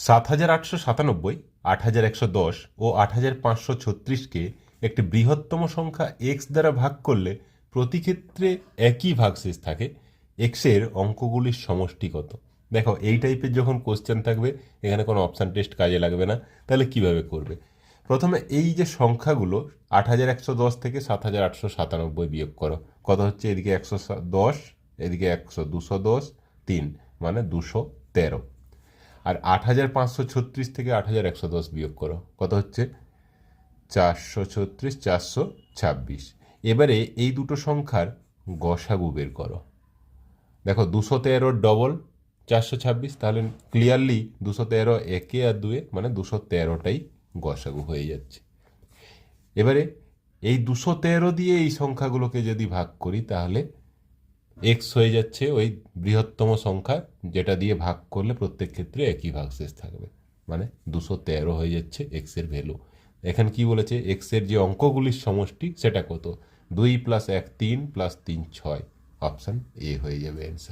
৭,৮৯৭, ৮,১১০ ও ৮,৫৩৬কে একটি বৃহত্তম সংখ্যা এক্স দ্বারা ভাগ করলে প্রতি ক্ষেত্রে একই ভাগশেষ থাকে, এক্সের অঙ্কগুলির সমষ্টি কত? দেখো, এই টাইপের যখন কোশ্চেন থাকবে, এখানে কোনো অপশান টেস্ট কাজে লাগবে না। তাহলে কিভাবে করবে? প্রথমে এই যে সংখ্যাগুলো ৮,১১০ থেকে ৭,৮৯৭ বিয়োগ করো। কত হচ্ছে? এদিকে ১১০, এদিকে ২১০, ৩ মানে ২১৩। আর ৮,৫৩৬ থেকে ৮,১১০ বিয়োগ করো। কত হচ্ছে? ৪৩৬, ৪২৬। এবারে এই দুটো সংখ্যার গসাগু বের করো। দেখো, ২১৩ ডবল ৪২৬, তাহলে ক্লিয়ারলি ২১৩ একে আর দুয়ে মানে ২১৩টাই গসাগু হয়ে যাচ্ছে। এবারে এই ২১৩ দিয়ে এই সংখ্যাগুলোকে যদি ভাগ করি, তাহলে এক্স হয়ে যাচ্ছে ওই বৃহত্তম সংখ্যা, যেটা দিয়ে ভাগ করলে প্রত্যেক ক্ষেত্রে একই ভাগশেষ থাকবে, মানে ২১৩ হয়ে যাচ্ছে এক্সের ভ্যালু। এখানে কি বলেছে? এক্সের যে অঙ্কগুলির সমষ্টি সেটা কত? ২ + ১ ৩ + ৩ ৬। অপশান এ হয়ে যাবে অ্যান্সার।